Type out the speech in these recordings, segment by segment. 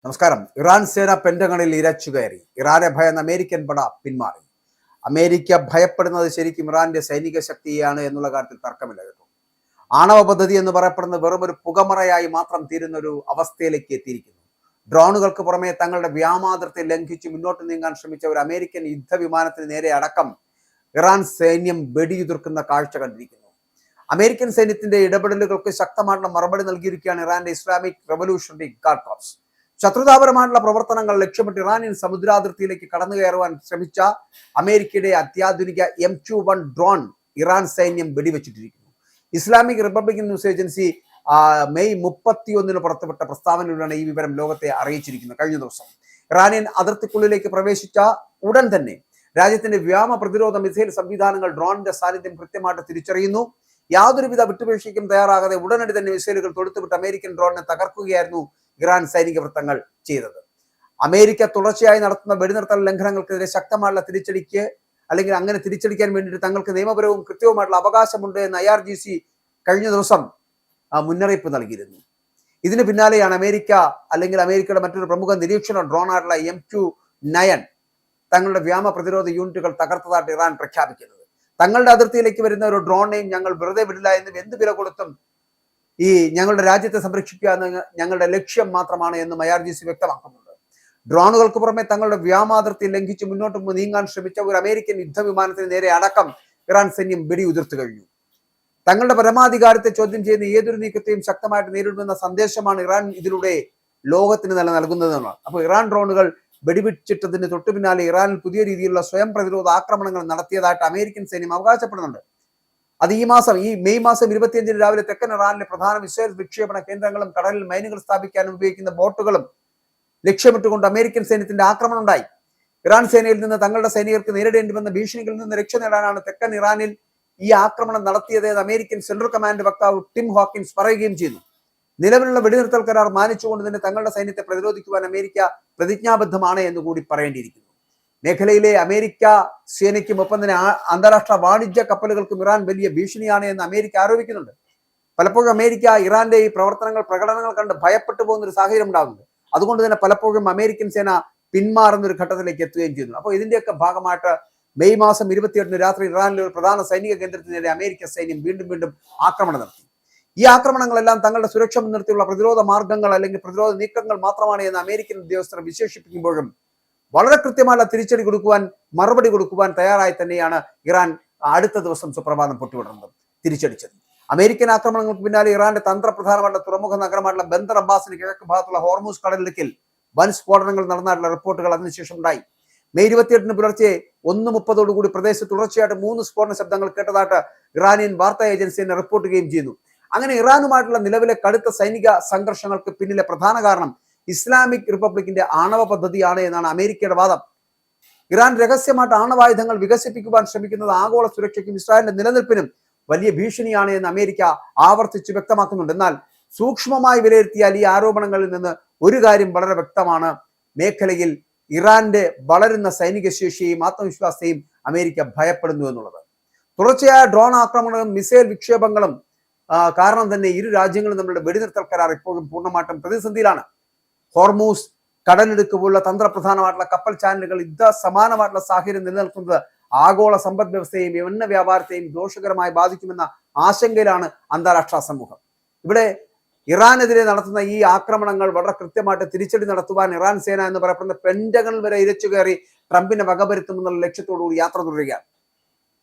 നമസ്കാരം. ഇറാൻ സേന പെന്റഗണിൽ ഇരച്ചു കയറി. ഇറാനെ ഭയന്ന അമേരിക്കൻ പട പിന്മാറി. അമേരിക്ക ഭയപ്പെടുന്നത് ശരിക്കും ഇറാന്റെ സൈനിക ശക്തിയാണ് എന്നുള്ള കാര്യത്തിൽ തർക്കമില്ല കേട്ടോ. ആണവ പദ്ധതി എന്ന് പറയപ്പെടുന്ന വെറും ഒരു പുകമറയായി മാത്രം തീരുന്ന ഒരു അവസ്ഥയിലേക്ക് എത്തിയിരിക്കുന്നു. ഡ്രോണുകൾക്ക് പുറമെ തങ്ങളുടെ വ്യോമാതിർത്തി ലംഘിച്ച് മുന്നോട്ട് നീങ്ങാൻ ശ്രമിച്ച ഒരു അമേരിക്കൻ യുദ്ധവിമാനത്തിന് നേരെ അടക്കം ഇറാൻ സൈന്യം വെടിയുതിർക്കുന്ന കാഴ്ച കണ്ടിരിക്കുന്നു. അമേരിക്കൻ സൈന്യത്തിന്റെ ഇടപെടലുകൾക്ക് ശക്തമായിട്ടുള്ള മറുപടി നൽകിയിരിക്കുകയാണ് ഇറാന്റെ ഇസ്ലാമിക് റവല്യൂഷണറി ഗാർഡ് കോർപ്സ്. ശത്രുതാപരമായിട്ടുള്ള പ്രവർത്തനങ്ങൾ ലക്ഷ്യമിട്ട് ഇറാനിയൻ സമുദ്രാതിർത്തിയിലേക്ക് കടന്നു കയറുവാൻ ശ്രമിച്ച അമേരിക്കയുടെ അത്യാധുനിക M21 ഡ്രോൺ ഇറാൻ സൈന്യം വെടിവെച്ചിട്ടിരിക്കുന്നു. Islamic Republican news agency May 31 പുറത്തുവിട്ട പ്രസ്താവനയിലൂടെയാണ് ഈ വിവരം ലോകത്തെ അറിയിച്ചിരിക്കുന്നത്. കഴിഞ്ഞ ദിവസം ഇറാനിയൻ അതിർത്തിക്കുള്ളിലേക്ക് പ്രവേശിച്ച ഉടൻ തന്നെ രാജ്യത്തിന്റെ വ്യോമ പ്രതിരോധ മിസൈൽ സംവിധാനങ്ങൾ ഡ്രോണിന്റെ സാന്നിധ്യം കൃത്യമായിട്ട് തിരിച്ചറിയുന്നു. യാതൊരുവിധ വിട്ടുവീഴ്ചയ്ക്കും തയ്യാറാകാതെ ഉടനടി തന്നെ മിസൈലുകൾ തൊടുത്തുവിട്ട് അമേരിക്കൻ ഡ്രോണിനെ തകർക്കുകയായിരുന്നു ഇറാൻ സൈനിക വൃത്തങ്ങൾ ചെയ്തത്. അമേരിക്ക തുടർച്ചയായി നടത്തുന്ന വെടിനിർത്തൽ ലംഘനങ്ങൾക്കെതിരെ ശക്തമായുള്ള തിരിച്ചടിക്ക് അല്ലെങ്കിൽ അങ്ങനെ തിരിച്ചടിക്കാൻ വേണ്ടിയിട്ട് തങ്ങൾക്ക് നിയമപരവും കൃത്യവുമായിട്ടുള്ള അവകാശമുണ്ട് എന്ന് IRGC കഴിഞ്ഞ ദിവസം മുന്നറിയിപ്പ് നൽകിയിരുന്നു. ഇതിന് പിന്നാലെയാണ് അമേരിക്ക അല്ലെങ്കിൽ അമേരിക്കയുടെ മറ്റൊരു പ്രമുഖ നിരീക്ഷണ ഡ്രോണായിട്ടുള്ള M29 തങ്ങളുടെ വ്യോമ പ്രതിരോധ യൂണിറ്റുകൾ തകർത്തതായിട്ട് ഇറാൻ പ്രഖ്യാപിക്കുന്നത്. തങ്ങളുടെ അതിർത്തിയിലേക്ക് വരുന്ന ഒരു ഡ്രോണിനെയും ഞങ്ങൾ വെറുതെ വിടില്ല എന്നും എന്ത് വില കൊടുത്തും ഈ ഞങ്ങളുടെ രാജ്യത്തെ സംരക്ഷിക്കുക എന്ന ഞങ്ങളുടെ ലക്ഷ്യം മാത്രമാണ് എന്നും IRGC വ്യക്തമാക്കുന്നുണ്ട്. ഡ്രോണുകൾക്ക് പുറമെ തങ്ങളുടെ വ്യോമാതിർത്തി ലംഘിച്ച് മുന്നോട്ട് നീങ്ങാൻ ശ്രമിച്ച ഒരു അമേരിക്കൻ യുദ്ധവിമാനത്തിന് നേരെ അടക്കം ഇറാൻ സൈന്യം വെടിയുതിർത്തു കഴിഞ്ഞു. തങ്ങളുടെ പരമാധികാരത്തെ ചോദ്യം ചെയ്യുന്ന ഏതൊരു നീക്കത്തെയും ശക്തമായിട്ട് നേരിടുമെന്ന സന്ദേശമാണ് ഇറാൻ ഇതിലൂടെ ലോകത്തിന് നൽകുന്നതെന്നാണ്. അപ്പോൾ ഇറാൻ ഡ്രോണുകൾ വെടിവെച്ചിട്ടതിന് തൊട്ടു പിന്നാലെ ഇറാനിൽ പുതിയ രീതിയിലുള്ള സ്വയം പ്രതിരോധ ആക്രമണങ്ങൾ നടത്തിയതായിട്ട് അമേരിക്കൻ സൈന്യം അവകാശപ്പെടുന്നുണ്ട്. അത് ഈ മെയ് മാസം 25 രാവിലെ തെക്കൻ ഇറാനിലെ പ്രധാന മിസൈൽ വിക്ഷേപണ കേന്ദ്രങ്ങളും കടലിൽ മൈനുകൾ സ്ഥാപിക്കാൻ ഉപയോഗിക്കുന്ന ബോട്ടുകളും ലക്ഷ്യമിട്ടുകൊണ്ട് അമേരിക്കൻ സൈന്യത്തിന്റെ ആക്രമണം ഉണ്ടായി. ഇറാൻ സേനയിൽ നിന്ന് തങ്ങളുടെ സൈനികർക്ക് നേരിടേണ്ടി വന്ന ഭീഷണികളിൽ നിന്ന് രക്ഷ നേടാനാണ് തെക്കൻ ഇറാനിൽ ഈ ആക്രമണം നടത്തിയത് എന്ന് അമേരിക്കൻ സെൻട്രൽ കമാൻഡ് വക്താവ് ടിം ഹോക്കിൻസ് പറയുകയും ചെയ്തു. നിലവിലുള്ള വെടിനിർത്തൽ കരാർ മാനിച്ചുകൊണ്ട് തന്നെ തങ്ങളുടെ സൈന്യത്തെ പ്രതിരോധിക്കുവാൻ അമേരിക്ക പ്രതിജ്ഞാബദ്ധമാണ് എന്ന് കൂടി പറയേണ്ടിയിരിക്കുന്നു. മേഖലയിലെ അമേരിക്ക സേനയ്ക്കും ഒപ്പം തന്നെ അന്താരാഷ്ട്ര വാണിജ്യ കപ്പലുകൾക്കും ഇറാൻ വലിയ ഭീഷണിയാണ് എന്ന് അമേരിക്ക ആരോപിക്കുന്നുണ്ട്. പലപ്പോഴും അമേരിക്ക ഇറാന്റെ ഈ പ്രകടനങ്ങൾ കണ്ട് ഭയപ്പെട്ടു പോകുന്ന ഒരു സാഹചര്യം ഉണ്ടാകുന്നുണ്ട്. അതുകൊണ്ട് തന്നെ പലപ്പോഴും അമേരിക്കൻ സേന പിന്മാറുന്ന ഒരു ഘട്ടത്തിലേക്ക് എത്തുകയും ചെയ്യുന്നു. അപ്പോൾ ഇതിന്റെയൊക്കെ ഭാഗമായിട്ട് മെയ് മാസം 28 രാത്രി ഇറാനിലെ ഒരു പ്രധാന സൈനിക കേന്ദ്രത്തിനെതിരെ അമേരിക്കൻ സൈന്യം വീണ്ടും ആക്രമണം നടത്തി. ഈ ആക്രമണങ്ങളെല്ലാം തങ്ങളുടെ സുരക്ഷ മുൻനിർത്തിയുള്ള പ്രതിരോധ മാർഗങ്ങൾ അല്ലെങ്കിൽ പ്രതിരോധ നീക്കങ്ങൾ മാത്രമാണ് എന്ന് അമേരിക്കൻ ഉദ്യോഗസ്ഥർ വിശേഷിപ്പിക്കുമ്പോഴും വളരെ കൃത്യമായ തിരിച്ചടി കൊടുക്കുവാൻ മറുപടി കൊടുക്കുവാൻ തയ്യാറായി തന്നെയാണ് ഇറാൻ അടുത്ത ദിവസം സുപ്രഭാതം പൊട്ടിവിടുന്നത് തിരിച്ചടിച്ചത്. അമേരിക്കൻ ആക്രമണങ്ങൾക്ക് പിന്നാലെ ഇറാന്റെ തന്ത്രപ്രധാനമായിട്ടുള്ള തുറമുഖ നഗരമായിട്ടുള്ള ബന്ദർ അബ്ബാസിന് കിഴക്ക് ഭാഗത്തുള്ള ഹോർമൂസ് കടലിടുക്കിൽ വൻ സ്ഫോടനങ്ങൾ നടന്നായിട്ടുള്ള റിപ്പോർട്ടുകൾ അതിനുശേഷം ഉണ്ടായി. മെയ് 28 പുലർച്ചെ 1:30 പ്രദേശത്ത് തുടർച്ചയായിട്ട് 3 സ്ഫോടന ശബ്ദങ്ങൾ കേട്ടതായിട്ട് ഇറാനിയൻ വാർത്താ ഏജൻസി തന്നെ റിപ്പോർട്ട് ചെയ്യുകയും ചെയ്യുന്നു. അങ്ങനെ ഇറാനുമായിട്ടുള്ള നിലവിലെ കടുത്ത സൈനിക സംഘർഷങ്ങൾക്ക് പിന്നിലെ പ്രധാന കാരണം ഇസ്ലാമിക് റിപ്പബ്ലിക്കിന്റെ ആണവ പദ്ധതിയാണ് എന്നാണ് അമേരിക്കയുടെ വാദം. ഇറാൻ രഹസ്യമായിട്ട് ആണവായുധങ്ങൾ വികസിപ്പിക്കുവാൻ ശ്രമിക്കുന്നത് ആഗോള സുരക്ഷയ്ക്കും ഇസ്രായേലിന്റെ നിലനിൽപ്പിനും വലിയ ഭീഷണിയാണ് എന്ന് അമേരിക്ക ആവർത്തിച്ച് വ്യക്തമാക്കുന്നുണ്ട്. എന്നാൽ സൂക്ഷ്മമായി വിലയിരുത്തിയാൽ ഈ ആരോപണങ്ങളിൽ നിന്ന് ഒരു കാര്യം വളരെ വ്യക്തമാണ്. മേഖലയിൽ ഇറാന്റെ വളരുന്ന സൈനിക ശേഷിയെയും ആത്മവിശ്വാസത്തെയും അമേരിക്ക ഭയപ്പെടുന്നു എന്നുള്ളത്. തുടർച്ചയായ ഡ്രോൺ ആക്രമണങ്ങളും മിസൈൽ വിക്ഷേപങ്ങളും കാരണം തന്നെ ഇരു രാജ്യങ്ങളും തമ്മിലുള്ള വെടിനിർത്തൽ കരാർ ഇപ്പോഴും പൂർണ്ണമായിട്ടും പ്രതിസന്ധിയിലാണ്. ഹോർമൂസ് കടലിടുക്ക് പോലുള്ള തന്ത്രപ്രധാനമായിട്ടുള്ള കപ്പൽ ചാനലുകൾ സമാനമായിട്ടുള്ള സാഹചര്യം നിലനിൽക്കുന്നത് ആഗോള സമ്പദ് വ്യവസ്ഥയെയും എണ്ണ വ്യാപാരത്തെയും ദോഷകരമായി ബാധിക്കുമെന്ന ആശങ്കയിലാണ് അന്താരാഷ്ട്ര സമൂഹം. ഇവിടെ ഇറാനെതിരെ നടത്തുന്ന ഈ ആക്രമണങ്ങൾ വളരെ കൃത്യമായിട്ട് തിരിച്ചടി നടത്തുവാൻ ഇറാൻ സേന എന്ന് പറയപ്പെടുന്ന പെന്റഗണിൽ വരെ ഇരച്ചു കയറി ട്രംപിനെ വകവരുത്തുമെന്നുള്ള ലക്ഷ്യത്തോടുകൂടി യാത്ര തുടരുകയാണ്.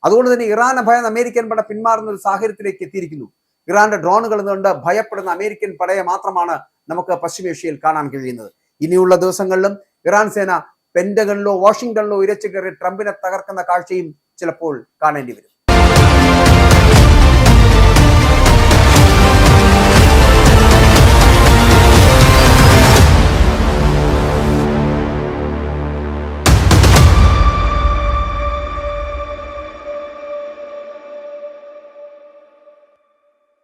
അതുകൊണ്ട് തന്നെ ഇറാനെ ഭയന്ന് അമേരിക്കൻ പട പിന്മാറുന്ന ഒരു സാഹചര്യത്തിലേക്ക് എത്തിയിരിക്കുന്നു. ഇറാന്റെ ഡ്രോണുകൾ എന്നുകൊണ്ട് ഭയപ്പെടുന്ന അമേരിക്കൻ പടയെ മാത്രമാണ് നമുക്ക് പശ്ചിമേഷ്യയിൽ കാണാൻ കഴിയുന്നത്. ഇനിയുള്ള ദിവസങ്ങളിലും ഇറാൻ സേന പെന്റഗണിലോ വാഷിംഗ്ടണിലോ ഇരച്ചു കയറി ട്രംപിനെ തകർക്കുന്ന കാഴ്ചയും ചിലപ്പോൾ കാണേണ്ടി വരും.